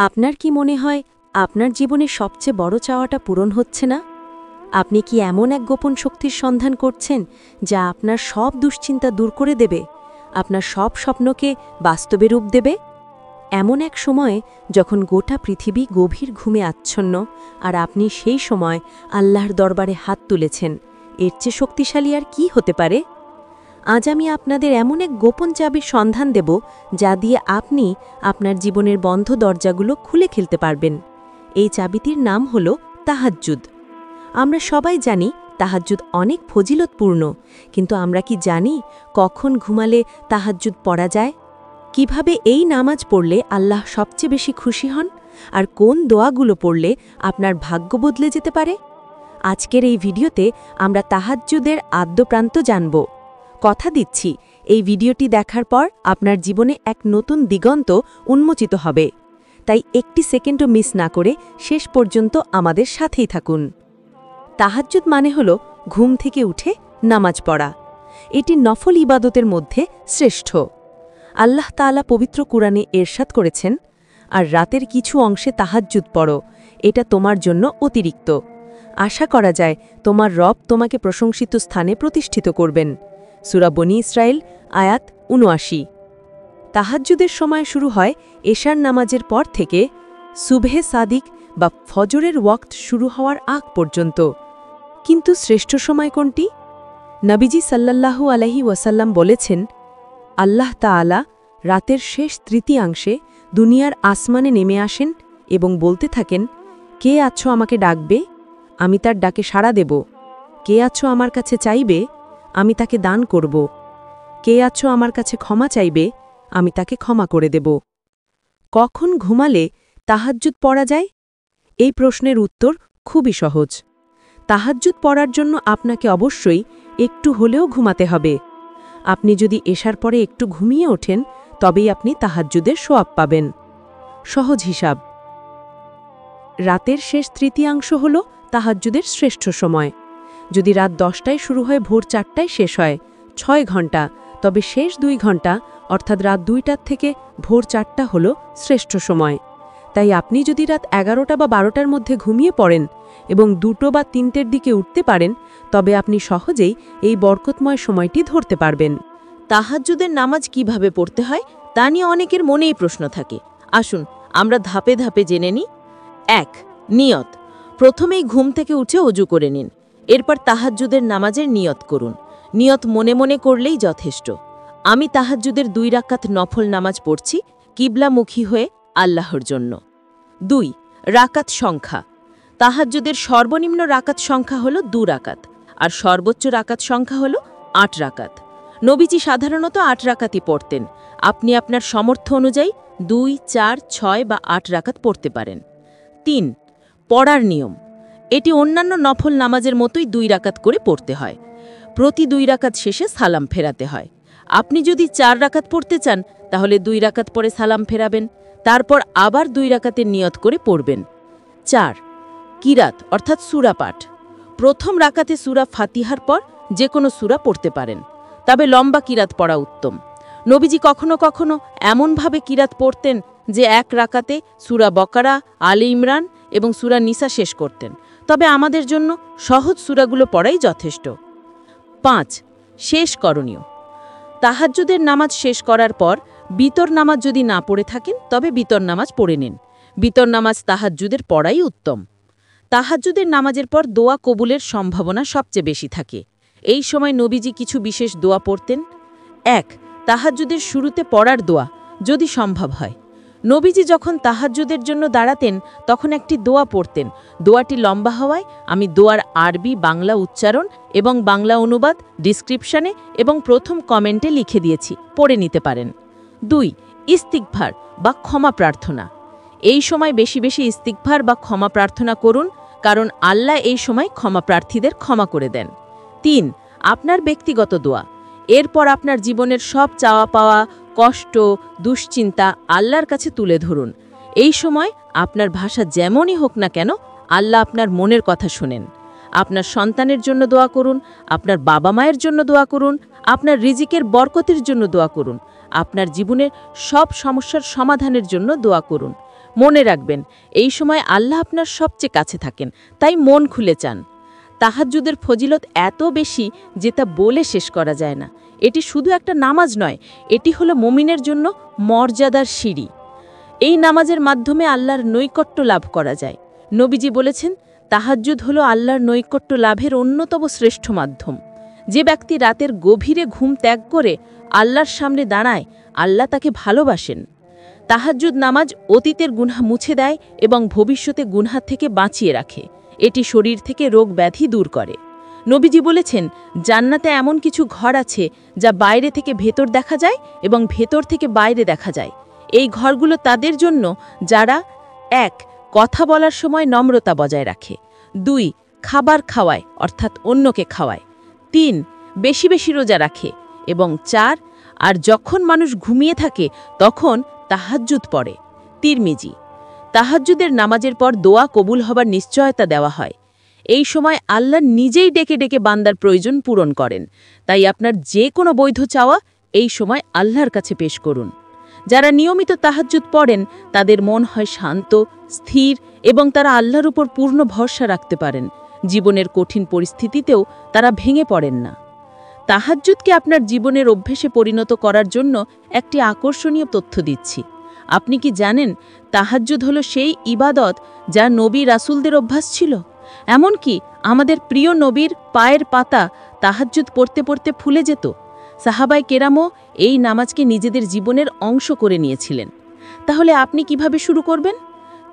আপনার কি মনে হয় আপনার জীবনে সবচেয়ে বড় চাওয়াটা পূরণ হচ্ছে না? আপনি কি এমন এক গোপন শক্তির সন্ধান করছেন যা আপনার সব দুশ্চিন্তা দূর করে দেবে, আপনার সব স্বপ্নকে বাস্তবে রূপ দেবে? এমন এক সময়ে যখন গোটা পৃথিবী গভীর ঘুমে আচ্ছন্ন আর আপনি সেই সময় আল্লাহর দরবারে হাত তুলেছেন, এর চেয়ে শক্তিশালী আর কি হতে পারে? আজ আমি আপনাদের এমন এক গোপন চাবির সন্ধান দেব যা দিয়ে আপনি আপনার জীবনের বন্ধ দরজাগুলো খুলে খেলতে পারবেন। এই চাবিটির নাম হল তাহাজ্জুদ। আমরা সবাই জানি তাহাজ্জুদ অনেক ফজিলতপূর্ণ, কিন্তু আমরা কি জানি কখন ঘুমালে তাহাজ্জুদ পড়া যায়? কিভাবে এই নামাজ পড়লে আল্লাহ সবচেয়ে বেশি খুশি হন, আর কোন দোয়াগুলো পড়লে আপনার ভাগ্য বদলে যেতে পারে? আজকের এই ভিডিওতে আমরা তাহাজ্জুদের আদ্যপ্রান্ত জানব। কথা দিচ্ছি, এই ভিডিওটি দেখার পর আপনার জীবনে এক নতুন দিগন্ত উন্মোচিত হবে। তাই একটি সেকেন্ডও মিস না করে শেষ পর্যন্ত আমাদের সাথেই থাকুন। তাহাজ্জুদ মানে হল ঘুম থেকে উঠে নামাজ পড়া। এটি নফল ইবাদতের মধ্যে শ্রেষ্ঠ। আল্লাহ তাআলা পবিত্র কুরআনে এরশাদ করেছেন, আর রাতের কিছু অংশে তাহাজ্জুদ পড়ো, এটা তোমার জন্য অতিরিক্ত। আশা করা যায় তোমার রব তোমাকে প্রশংসিত স্থানে প্রতিষ্ঠিত করবেন। সূরা বনী ইসরাইল আয়াত ৭৯। তাহাজ্জুদের সময় শুরু হয় এশার নামাজের পর থেকে সুবহে সাদিক বা ফজরের ওয়াক্ত শুরু হওয়ার আগ পর্যন্ত। কিন্তু শ্রেষ্ঠ সময় কোনটি? নবীজি সাল্লাল্লাহু আলাইহি ওয়াসাল্লাম বলেছেন, আল্লাহ তাআলা রাতের শেষ তৃতীয়াংশে দুনিয়ার আসমানে নেমে আসেন এবং বলতে থাকেন, কে আছো আমাকে ডাকবে, আমি তার ডাকে সাড়া দেব। কে আছো আমার কাছে চাইবে, আমি তাকে দান করব। কে আছো আমার কাছে ক্ষমা চাইবে, আমি তাকে ক্ষমা করে দেব। কখন ঘুমালে তাহাজ্জুদ পড়া যায়? এই প্রশ্নের উত্তর খুবই সহজ। তাহাজ্জুদ পড়ার জন্য আপনাকে অবশ্যই একটু হলেও ঘুমাতে হবে। আপনি যদি এশার পরে একটু ঘুমিয়ে ওঠেন, তবেই আপনি তাহাজ্জুদের সোয়াব পাবেন। সহজ হিসাব, রাতের শেষ তৃতীয়াংশ হল তাহাজ্জুদের শ্রেষ্ঠ সময়। যদি রাত 10টায় শুরু হয়ে ভোর 4টায় শেষ হয়, 6 ঘণ্টা, তবে শেষ 2 ঘণ্টা অর্থাৎ রাত 2টার থেকে ভোর 4টা হল শ্রেষ্ঠ সময়। তাই আপনি যদি রাত 11টা বা 12টার মধ্যে ঘুমিয়ে পড়েন এবং 2টো বা 3টের দিকে উঠতে পারেন, তবে আপনি সহজেই এই বরকতময় সময়টি ধরতে পারবেন। তাহাজ্জুদের নামাজ কিভাবে পড়তে হয় তা নিয়ে অনেকের মনেই প্রশ্ন থাকে। আসুন আমরা ধাপে ধাপে জেনে নিই। 1. নিয়ত। প্রথমেই ঘুম থেকে উঠে অজু করে নিন। এরপর তাহাজ্জুদের নামাজের নিয়ত করুন। নিয়ত মনে মনে করলেই যথেষ্ট। আমি তাহাজ্জুদের 2 রাকাত নফল নামাজ পড়ছি কিবলামুখী হয়ে আল্লাহর জন্য। 2. রাকাত সংখ্যা। তাহাজ্জুদের সর্বনিম্ন রাকাত সংখ্যা হল 2 রাকাত, আর সর্বোচ্চ রাকাত সংখ্যা হল 8 রাকাত। নবীজি সাধারণত 8 রাকাতই পড়তেন। আপনি আপনার সামর্থ্য অনুযায়ী 2, 4, 6 বা 8 রাকাত পড়তে পারেন। 3. পড়ার নিয়ম। এটি অন্যান্য নফল নামাজের মতোই 2 রাকাত করে পড়তে হয়। প্রতি 2 রাকাত শেষে সালাম ফেরাতে হয়। আপনি যদি 4 রাকাত পড়তে চান, তাহলে 2 রাকাত পরে সালাম ফেরাবেন, তারপর আবার 2 রাকাতের নিয়ত করে পড়বেন। 4. কিরাত অর্থাৎ সূরা পাঠ। প্রথম রাকাতে সূরা ফাতিহার পর যে কোনো সূরা পড়তে পারেন, তবে লম্বা কিরাত পড়া উত্তম। নবীজি কখনো কখনো এমনভাবে কিরাত পড়তেন যে 1 রাকাতে সূরা বকরা, আলে ইমরান এবং সূরা নিসা শেষ করতেন, তবে আমাদের জন্য সহজ সূরাগুলো পড়াই যথেষ্ট। 5. শেষ করণীয়। তাহাজ্জুদের নামাজ শেষ করার পর বিতর নামাজ যদি না পড়ে থাকেন, তবে বিতর নামাজ পড়ে নিন। বিতর নামাজ তাহাজ্জুদের পড়াই উত্তম। তাহাজ্জুদের নামাজের পর দোয়া কবুলের সম্ভাবনা সবচেয়ে বেশি থাকে। এই সময় নবীজি কিছু বিশেষ দোয়া পড়তেন। 1. তাহাজ্জুদের শুরুতে পড়ার দোয়া, যদি সম্ভব হয়। নবীজি যখন তাহাজ্জুদের জন্য দাঁড়াতেন, তখন একটি দোয়া পড়তেন। দোয়াটি লম্বা হওয়ায় আমি দোয়ার আরবি বাংলা উচ্চারণ এবং বাংলা অনুবাদ ডিসক্রিপশনে এবং প্রথম কমেন্টে লিখে দিয়েছি, পড়ে নিতে পারেন। 2. ইস্তিগফার বা ক্ষমা প্রার্থনা। এই সময় বেশি বেশি ইস্তিগফার বা ক্ষমা প্রার্থনা করুন, কারণ আল্লাহ এই সময় ক্ষমা প্রার্থীদের ক্ষমা করে দেন। 3. আপনার ব্যক্তিগত দোয়া। এরপর আপনার জীবনের সব চাওয়া পাওয়া, কষ্ট, দুশ্চিন্তা আল্লাহর কাছে তুলে ধরুন। এই সময় আপনার ভাষা যেমনই হোক না কেন, আল্লাহ আপনার মনের কথা শোনেন। আপনার সন্তানের জন্য দোয়া করুন, আপনার বাবা মায়ের জন্য দোয়া করুন, আপনার রিজিকের বরকতের জন্য দোয়া করুন, আপনার জীবনের সব সমস্যার সমাধানের জন্য দোয়া করুন। মনে রাখবেন, এই সময় আল্লাহ আপনার সবচেয়ে কাছে থাকেন, তাই মন খুলে চান। তাহাজ্জুদের ফজিলত এত বেশি যে তা বলে শেষ করা যায় না। এটি শুধু একটা নামাজ নয়, এটি হলো মুমিনের জন্য মর্যাদার সিঁড়ি। এই নামাজের মাধ্যমে আল্লাহর নৈকট্য লাভ করা যায়। নবীজি বলেছেন, তাহাজ্জুদ হলো আল্লাহর নৈকট্য লাভের অন্যতম শ্রেষ্ঠ মাধ্যম। যে ব্যক্তি রাতের গভীরে ঘুম ত্যাগ করে আল্লাহর সামনে দাঁড়ায়, আল্লাহ তাকে ভালোবাসেন। তাহাজ্জুদ নামাজ অতীতের গুনাহ মুছে দেয় এবং ভবিষ্যতে গুনাহ থেকে বাঁচিয়ে রাখে। এটি শরীর থেকে রোগ ব্যাধি দূর করে। নবীজি বলেছেন, জান্নাতে এমন কিছু ঘর আছে যা বাইরে থেকে ভেতর দেখা যায় এবং ভেতর থেকে বাইরে দেখা যায়। এই ঘরগুলো তাদের জন্য যারা ১. কথা বলার সময় নম্রতা বজায় রাখে, ২. খাবার খাওয়ায় অর্থাৎ অন্যকে খাওয়ায়, ৩. বেশি বেশি রোজা রাখে এবং ৪. আর যখন মানুষ ঘুমিয়ে থাকে তখন তাহাজ্জুদ পড়ে। তিরমিজি। তাহাজ্জুদের নামাজের পর দোয়া কবুল হবার নিশ্চয়তা দেওয়া হয়। এই সময় আল্লাহ নিজেই ডেকে ডেকে বান্দার প্রয়োজন পূরণ করেন। তাই আপনার যে কোনো বৈধ চাওয়া এই সময় আল্লাহর কাছে পেশ করুন। যারা নিয়মিত তাহাজ্জুদ পড়েন তাদের মন হয় শান্ত, স্থির এবং তারা আল্লাহর উপর পূর্ণ ভরসা রাখতে পারেন। জীবনের কঠিন পরিস্থিতিতেও তারা ভেঙে পড়েন না। তাহাজ্জুদকে আপনার জীবনের অভ্যেসে পরিণত করার জন্য একটি আকর্ষণীয় তথ্য দিচ্ছি। আপনি কি জানেন, তাহাজ্জুদ হলো সেই ইবাদত যা নবী রাসূলদের অভ্যাস ছিল? এমনকি আমাদের প্রিয় নবীর পায়ের পাতা তাহাজ্জুদ পড়তে পড়তে ফুলে যেত। সাহাবায়ে কেরামও এই নামাজকে নিজেদের জীবনের অংশ করে নিয়েছিলেন। তাহলে আপনি কিভাবে শুরু করবেন?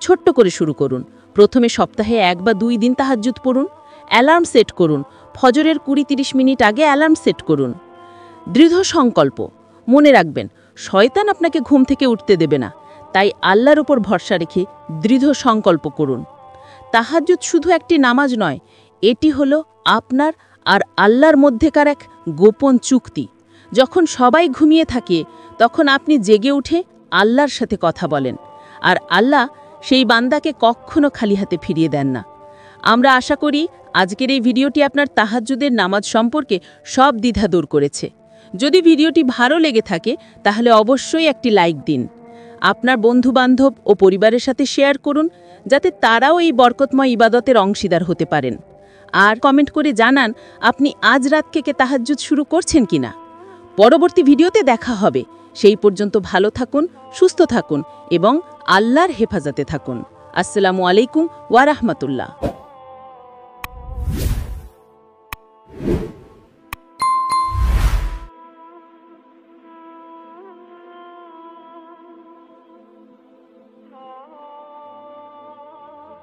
ছোট্ট করে শুরু করুন। প্রথমে সপ্তাহে 1 বা 2 দিন তাহাজ্জুদ পড়ুন। অ্যালার্ম সেট করুন। ফজরের 20-30 মিনিট আগে অ্যালার্ম সেট করুন। দৃঢ় সংকল্প। মনে রাখবেন, শয়তান আপনাকে ঘুম থেকে উঠতে দেবে না। তাই আল্লাহর উপর ভরসা রেখে দৃঢ় সংকল্প করুন। তাহাজ্জুদ শুধু একটি নামাজ নয়, এটি হলো আপনার আর আল্লাহর মধ্যেকার এক গোপন চুক্তি। যখন সবাই ঘুমিয়ে থাকে তখন আপনি জেগে উঠে আল্লাহর সাথে কথা বলেন, আর আল্লাহ সেই বান্দাকে কখনো খালি হাতে ফিরিয়ে দেন না। আমরা আশা করি আজকের এই ভিডিওটি আপনার তাহাজ্জুদের নামাজ সম্পর্কে সব দ্বিধা দূর করেছে। যদি ভিডিওটি ভালো লেগে থাকে তাহলে অবশ্যই একটি লাইক দিন। আপনার বন্ধুবান্ধব ও পরিবারের সাথে শেয়ার করুন, যাতে তারাও এই বরকতময় ইবাদতের অংশীদার হতে পারেন। আর কমেন্ট করে জানান আপনি আজ রাত থেকে তাহাজ্জুদ শুরু করছেন কিনা। পরবর্তী ভিডিওতে দেখা হবে। সেই পর্যন্ত ভালো থাকুন, সুস্থ থাকুন এবং আল্লাহর হেফাজতে থাকুন। আসসালামু আলাইকুম ওয়া রাহমাতুল্লাহ।